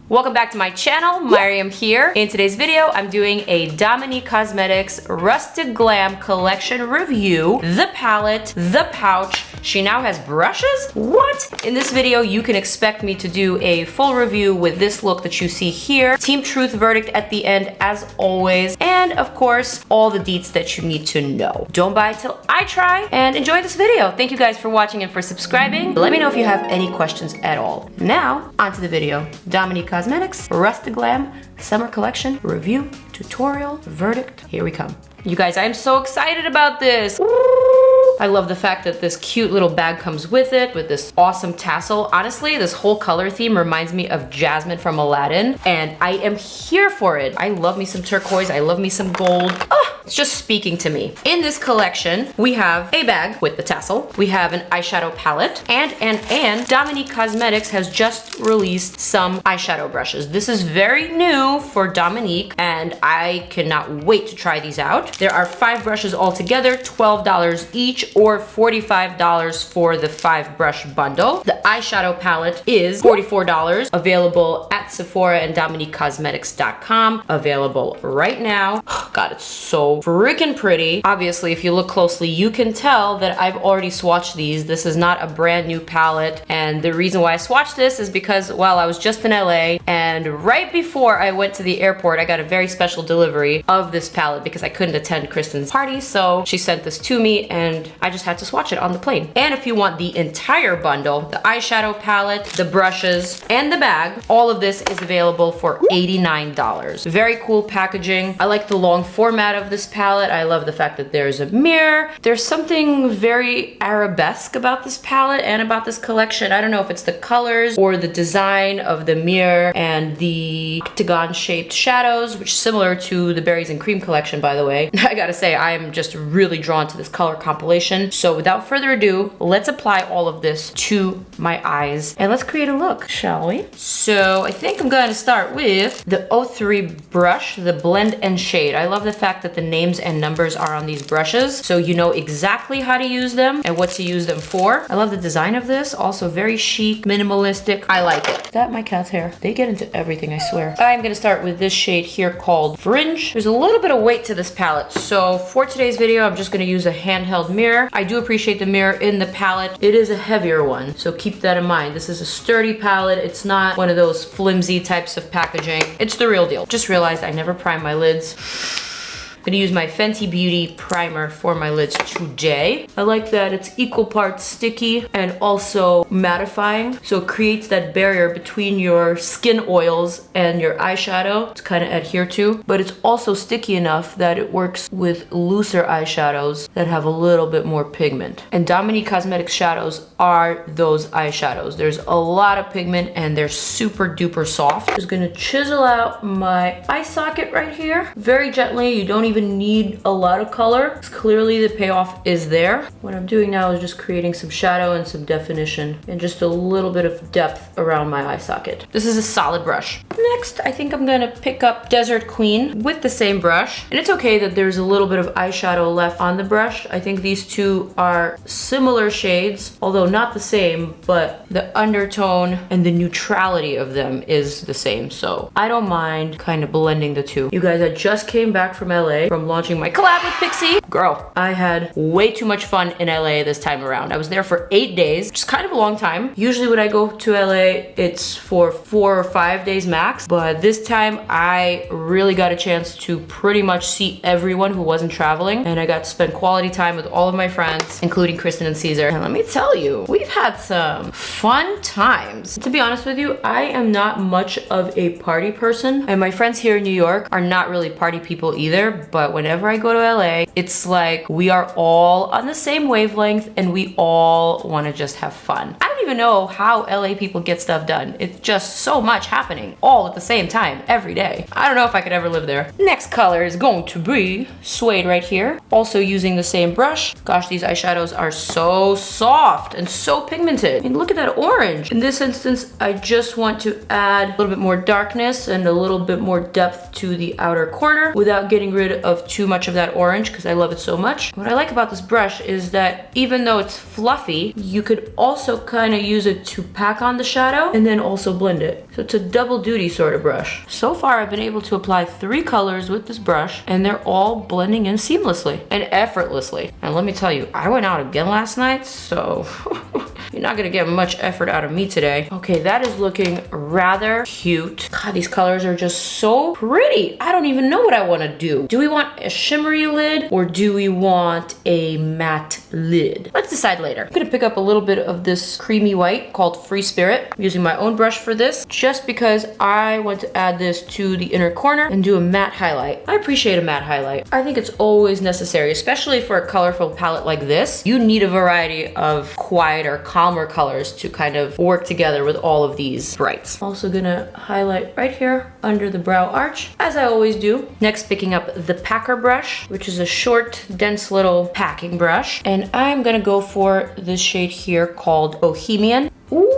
Welcome back to my channel, Maryam here. In today's video, I'm doing a Dominique Cosmetics Rustic Glam collection review. The palette, the pouch. She now has brushes? What? In this video, you can expect me to do a full review with this look that you see here. Team Truth verdict at the end, as always. And of course, all the deets that you need to know. Don't buy till I try, and enjoy this video. Thank you guys for watching and for subscribing. Let me know if you have any questions at all. Now, onto the video. Dominique Cosmetics Rustic Glam Summer Collection Review, Tutorial, Verdict. Here we come. You guys, I am so excited about this. I love the fact that this cute little bag comes with it, with this awesome tassel. Honestly, this whole color theme reminds me of Jasmine from Aladdin, and I am here for it. I love me some turquoise, I love me some gold. It's just speaking to me. In this collection, we have a bag with the tassel, we have an eyeshadow palette, and Dominique Cosmetics has just released some eyeshadow brushes. This is very new for Dominique, and I cannot wait to try these out. There are 5 brushes altogether, $12 each, or $45 for the 5 brush bundle. The eyeshadow palette is $44, available at Sephora and DominiqueCosmetics.com, available right now. God, it's so freaking pretty. Obviously, if you look closely, you can tell that I've already swatched these. This is not a brand new palette, and the reason why I swatched this is because, well, I was just in LA, and right before I went to the airport, I got a very special delivery of this palette because I couldn't attend Kristen's party, so she sent this to me, and I just had to swatch it on the plane. And if you want the entire bundle, the eyeshadow palette, the brushes, and the bag, all of this is available for $89. Very cool packaging. I like the long format of this palette. I love the fact that there's a mirror. There's something very arabesque about this palette and about this collection. I don't know if it's the colors or the design of the mirror and the octagon-shaped shadows, which is similar to the Berries and Cream collection, by the way. I gotta say, I am just really drawn to this color compilation. So without further ado, let's apply all of this to my eyes and let's create a look, shall we? So I think I'm going to start with the 03 brush, the Blend and Shade. I love the fact that the names and numbers are on these brushes, so you know exactly how to use them and what to use them for. I love the design of this, also very chic, minimalistic. I like it. That my cat's hair. They get into everything, I swear. I'm gonna start with this shade here called Fringe. There's a little bit of weight to this palette, so for today's video, I'm just gonna use a handheld mirror. I do appreciate the mirror in the palette. It is a heavier one, so keep that in mind. This is a sturdy palette. It's not one of those flimsy types of packaging. It's the real deal. Just realized I never prime my lids. I'm gonna use my Fenty Beauty primer for my lids today. I like that it's equal parts sticky and also mattifying, so it creates that barrier between your skin oils and your eyeshadow to kind of adhere to, but it's also sticky enough that it works with looser eyeshadows that have a little bit more pigment. And Dominique Cosmetics shadows are those eyeshadows. There's a lot of pigment and they're super duper soft. Just gonna chisel out my eye socket right here very gently. You don't even need a lot of color. Clearly the payoff is there. What I'm doing now is just creating some shadow and some definition and just a little bit of depth around my eye socket. This is a solid brush. Next, I think I'm gonna pick up Desert Queen with the same brush. And it's okay that there's a little bit of eyeshadow left on the brush. I think these two are similar shades, although not the same, but the undertone and the neutrality of them is the same. So I don't mind kind of blending the two. You guys, I just came back from LA from launching my collab with PIXI. Girl, I had way too much fun in LA this time around. I was there for 8 days, which is kind of a long time. Usually when I go to LA, it's for 4 or 5 days max, but this time I really got a chance to pretty much see everyone who wasn't traveling, and I got to spend quality time with all of my friends, including Kristen and Caesar. And let me tell you, we've had some fun times. To be honest with you, I am not much of a party person, and my friends here in New York are not really party people either, but whenever I go to LA, it's like we are all on the same wavelength and we all want to just have fun. I don't even know how LA people get stuff done. It's just so much happening all at the same time every day. I don't know if I could ever live there. Next color is going to be Suede right here. Also using the same brush. Gosh, these eyeshadows are so soft and so pigmented. And look at that orange. In this instance, I just want to add a little bit more darkness and a little bit more depth to the outer corner without getting rid of too much of that orange, because I love love it so much. What I like about this brush is that even though it's fluffy, you could also kind of use it to pack on the shadow and then also blend it. So it's a double duty sort of brush. So far, I've been able to apply 3 colors with this brush, and they're all blending in seamlessly and effortlessly. And let me tell you, I went out again last night, so you're not gonna get much effort out of me today. Okay, that is looking rather cute. God, these colors are just so pretty. I don't even know what I wanna do. Do we want a shimmery lid or do we want a matte lid? Let's decide later. I'm gonna pick up a little bit of this creamy white called Free Spirit. I'm using my own brush for this just because I want to add this to the inner corner and do a matte highlight. I appreciate a matte highlight. I think it's always necessary, especially for a colorful palette like this. You need a variety of quieter, calmer colors to kind of work together with all of these brights. Also gonna highlight right here under the brow arch, as I always do. Next, picking up the Packer brush, which is a short, dense little packing brush. And I'm gonna go for this shade here called Bohemian. Ooh,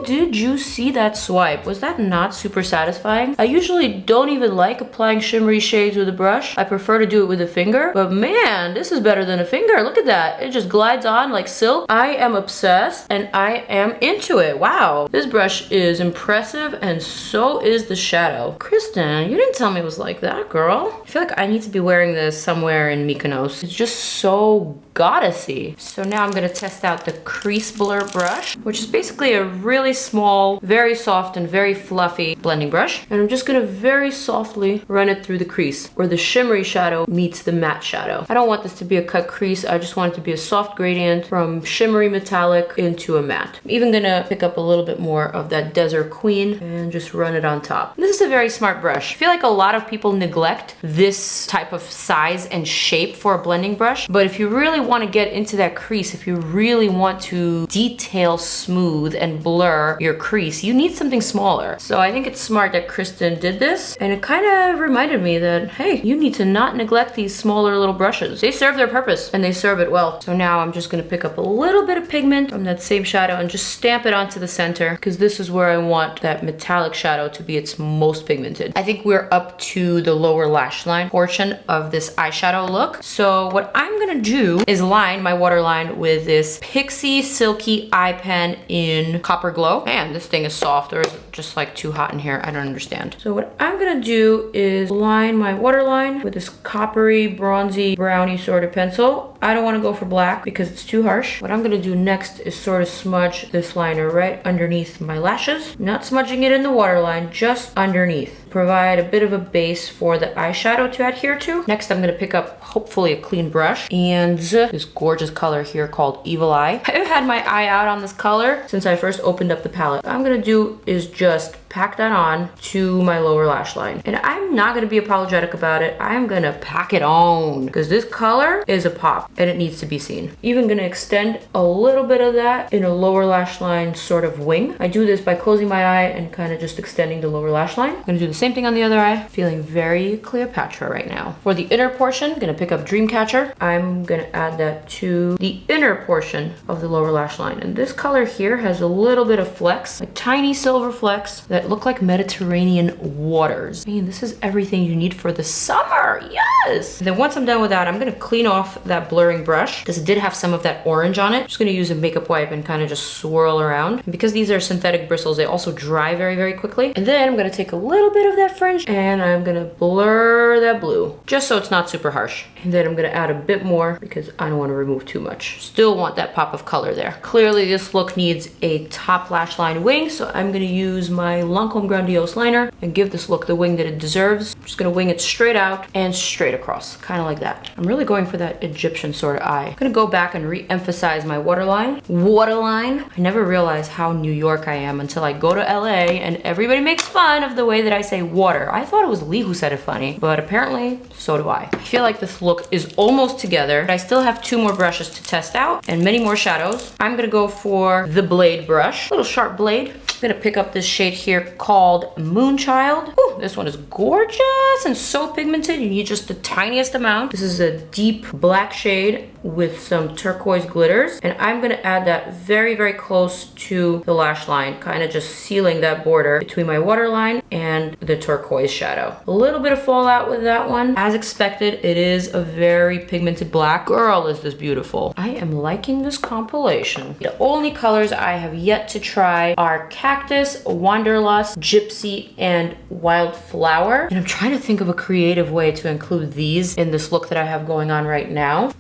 did you see that swipe? Was that not super satisfying? I usually don't even like applying shimmery shades with a brush. I prefer to do it with a finger, but man, this is better than a finger. Look at that. It just glides on like silk. I am obsessed and I am into it. Wow. This brush is impressive and so is the shadow. Kristen, you didn't tell me it was like that, girl. I feel like I need to be wearing this somewhere in Mykonos. It's just so goddessy. So now I'm gonna test out the Crease Blur brush, which is basically a really small, very soft and very fluffy blending brush. And I'm just gonna very softly run it through the crease where the shimmery shadow meets the matte shadow. I don't want this to be a cut crease. I just want it to be a soft gradient from shimmery metallic into a matte. I'm even gonna pick up a little bit more of that Desert Queen and just run it on top. This is a very smart brush. I feel like a lot of people neglect this type of size and shape for a blending brush, but if you really want to get into that crease, if you really want to detail, smooth, and blur your crease, you need something smaller. So I think it's smart that Kristen did this, and it kind of reminded me that, hey, you need to not neglect these smaller little brushes. They serve their purpose, and they serve it well. So now I'm just going to pick up a little bit of pigment from that same shadow and just stamp it onto the center, because this is where I want that metallic shadow to be its most pigmented. I think we're up to the lower lash line portion of this eyeshadow look. So what I'm going to do is line my waterline with this PIXI Silky Eye Pen in Copper Glow. Man, this thing is soft, or is it just like too hot in here? I don't understand. So what I'm gonna do is line my waterline with this coppery, bronzy, browny sort of pencil. I don't want to go for black because it's too harsh. What I'm gonna do next is sort of smudge this liner right underneath my lashes. Not smudging it in the waterline, just underneath. Provide a bit of a base for the eyeshadow to adhere to. Next, I'm gonna pick up hopefully a clean brush and this gorgeous color here called Evil Eye. I've had my eye out on this color since I first opened up the palette. What I'm gonna do is just pack that on to my lower lash line. And I'm not gonna be apologetic about it. I'm gonna pack it on because this color is a pop and it needs to be seen. Even gonna extend a little bit of that in a lower lash line sort of wing. I do this by closing my eye and kind of just extending the lower lash line. I'm gonna do the same thing on the other eye. Feeling very Cleopatra right now. For the inner portion, I'm gonna pick up Dreamcatcher. I'm gonna add that to the inner portion of the lower lash line. And this color here has a little bit of flecks, like tiny silver flecks that look like Mediterranean waters. I mean, this is everything you need for the summer. Yes! And then once I'm done with that, I'm gonna clean off that blurring brush because it did have some of that orange on it. Just gonna use a makeup wipe and kind of just swirl around. And because these are synthetic bristles, they also dry very, very quickly. And then I'm gonna take a little bit of that fringe and I'm gonna blur that blue just so it's not super harsh. And then I'm gonna add a bit more because I don't want to remove too much. Still want that pop of color there. Clearly this look needs a top lash line wing, so I'm gonna use my Lancome Grandiose liner and give this look the wing that it deserves. I'm just gonna wing it straight out and straight across, kind of like that. I'm really going for that Egyptian sort of eye. I'm gonna go back and re-emphasize my waterline. Waterline. I never realized how New York I am until I go to LA and everybody makes fun of the way that I say water. I thought it was Lee who said it funny, but apparently so do I. I feel like this look is almost together, but I still have 2 more brushes to test out and many more shadows. I'm gonna go for the blade brush, little sharp blade. I'm gonna pick up this shade here called Moonchild. Ooh, this one is gorgeous and so pigmented. You need just the tiniest amount. This is a deep black shade with some turquoise glitters, and I'm gonna add that very, very close to the lash line, kind of just sealing that border between my waterline and the turquoise shadow. A little bit of fallout with that one. As expected, it is a very pigmented black. Girl, is this beautiful. I am liking this compilation. The only colors I have yet to try are Cactus, Wanderlust, Gypsy, and Wildflower. And I'm trying to think of a creative way to include these in this look that I have going on right now.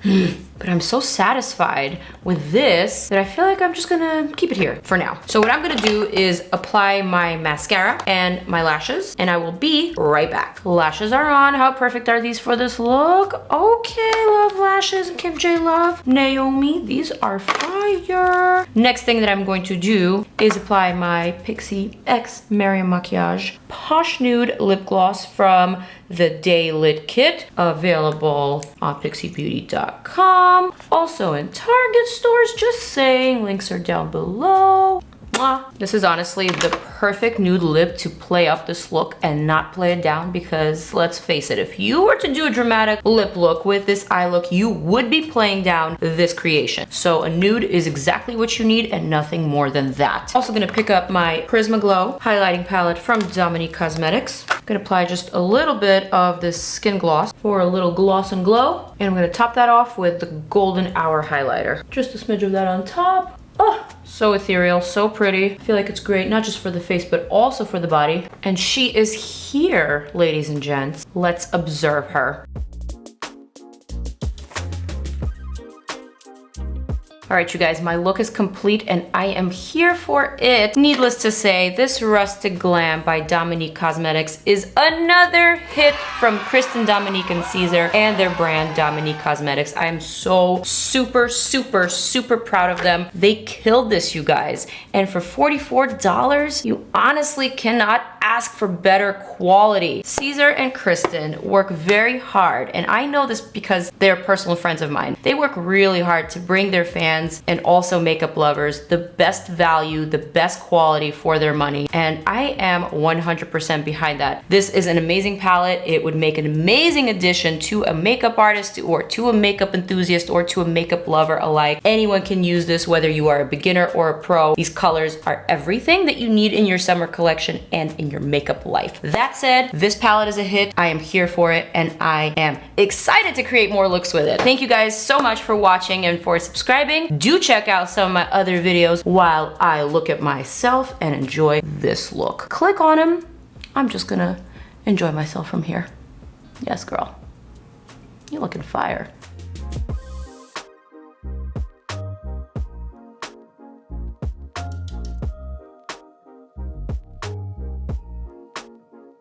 But I'm so satisfied with this that I feel like I'm just gonna keep it here for now. So what I'm gonna do is apply my mascara and my lashes, and I will be right back. Lashes are on. How perfect are these for this look? Okay, Love Lashes and Kim J Love, Naomi, these are fire. Next thing that I'm going to do is apply my PIXI X Maryam Maquillage Posh Nude Lip Gloss from the Day Lit Kit, available on PIXIBeauty.com. Also in Target stores, just saying, links are down below. Mwah. This is honestly the perfect nude lip to play up this look and not play it down, because let's face it, if you were to do a dramatic lip look with this eye look, you would be playing down this creation. So a nude is exactly what you need and nothing more than that. Also gonna pick up my Prisma Glow highlighting palette from Dominique Cosmetics. I'm gonna apply just a little bit of this skin gloss for a little gloss and glow. And I'm gonna top that off with the Golden Hour highlighter. Just a smidge of that on top. Oh, so ethereal, so pretty. I feel like it's great, not just for the face, but also for the body. And she is here, ladies and gents. Let's observe her. All right, you guys, my look is complete and I am here for it. Needless to say, this Rustic Glam by Dominique Cosmetics is another hit from Kristen, Dominique, and Caesar and their brand Dominique Cosmetics. I am so super, super, super proud of them. They killed this, you guys. And for $44, you honestly cannot ask for better quality. Caesar and Kristen work very hard, and I know this because they're personal friends of mine. They work really hard to bring their fans and also makeup lovers the best value, the best quality for their money, and I am 100% behind that. This is an amazing palette. It would make an amazing addition to a makeup artist or to a makeup enthusiast or to a makeup lover alike. Anyone can use this, whether you are a beginner or a pro. These colors are everything that you need in your summer collection and in your makeup life. That said, this palette is a hit. I am here for it and I am excited to create more looks with it. Thank you guys so much for watching and for subscribing. Do check out some of my other videos while I look at myself and enjoy this look. Click on them. I'm just gonna enjoy myself from here. Yes, girl. You're looking fire.